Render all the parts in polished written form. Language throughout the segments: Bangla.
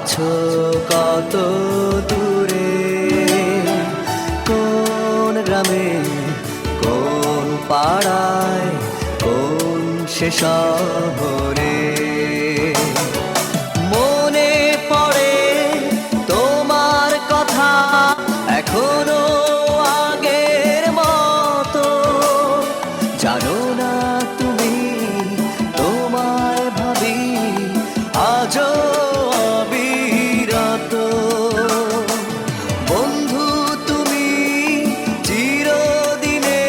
আছো কত দূরে, কোন গ্রামে, কোন পাড়ায়, কোন সে শহরে। মনে পড়ে তোমার কথা এখনো আগের মতো। জানো না তুমি তোমায় ভাবি আজও অবিরত। বন্ধু তুমি চিরদিনে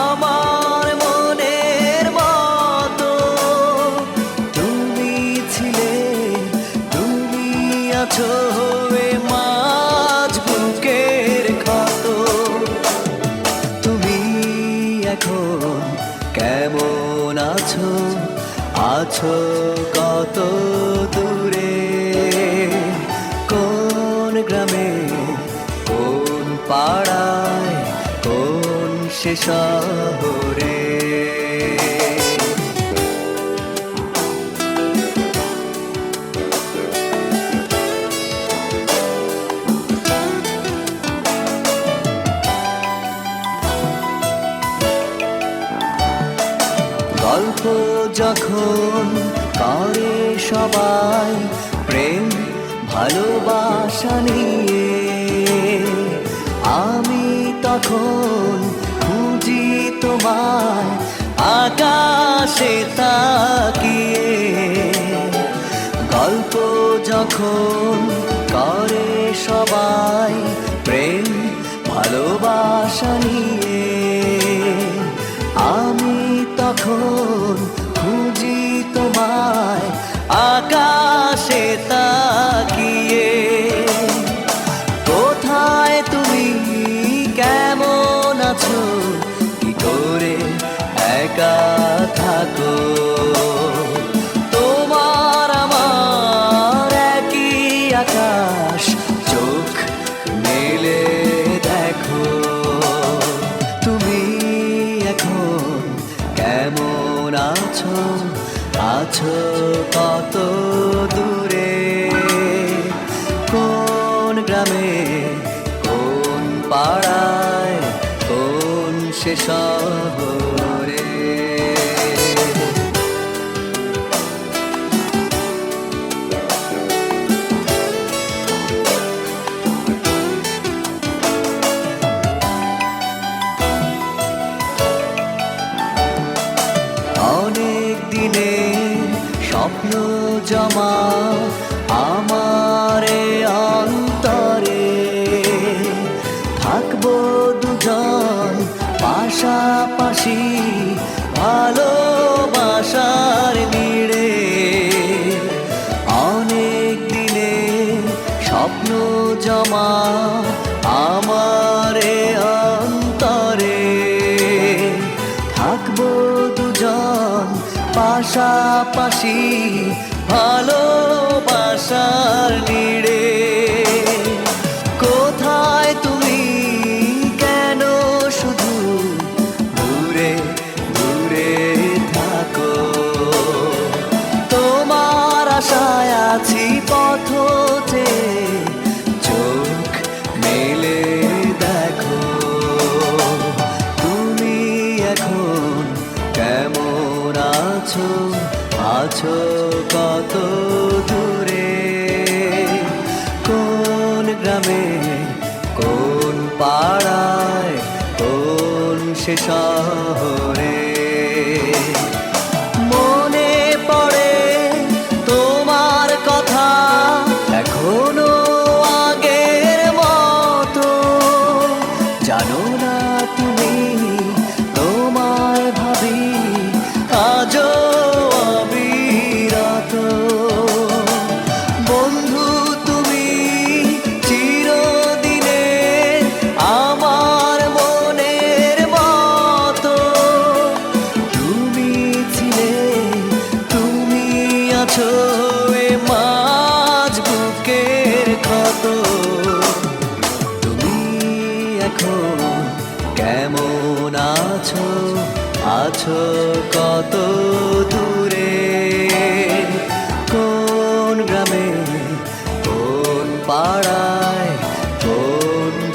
আমার মনের মতো। তুমি ছিলে, তুমি আছো এ মাঝ বুকের ক্ষত। তুমি এখন কেমন আছো, আছো কত দূরে, কোন গ্রামে, কোন পাড়ায়, কোন সে শহরে। গল্প যখন করে সবাই প্রেম ভালোবাসা নিয়ে, আমি তখন খুঁজি তোমায় আকাশে তাকিয়ে। গল্প যখন করে সবাই প্রেম ভালোবাসা নিয়ে, আমি তখন খুঁজি তোমায় আকাশে তাকিয়ে। কোথায় তুমি, কেমন আছো, কি করে একা থাকো। তোমার আমার একই আকাশ, চোখ মেলে দেখো। তুমি এখন কেমন আছো, আছো কত দূরে, কোন গ্রামে, কোন পাড়ায়, কোন সে শহরে। অনেক দিনে স্বপ্ন জমা আমার অন্তরে, থাকবো দুজন পাশাপাশি ভালোবাসার নিড়ে। অনেক দিনে স্বপ্ন জমা আমার অন্তরে, থাকবো দুজন পাশাপাশি ভালোবাসার নিড়ে। কোথায় তুমি, কেন শুধু দূরে দূরে থাকো। তোমার আশায় আছি পথ চেয়ে, চোখ মেলে দেখো। তুমি এখন কেমন আছো, আছো কত দূরে, কোন গ্রামে, কোন পাড়ায়, কোন সে শহরে। মনে পড়ে তোমার কথা এখনো আগের মতো। জানো না তুমি তোমায় ভাবি আজও অবিরত। বন্ধু তুমি চিরদিনে আমার মনের মতো। তুমি ছিলে, তুমি আছো এ মাঝ বুকের ক্ষত। তুমি এখন কেমন আছো, আছো কত দূরে, কোন গ্রামে,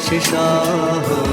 সে শহর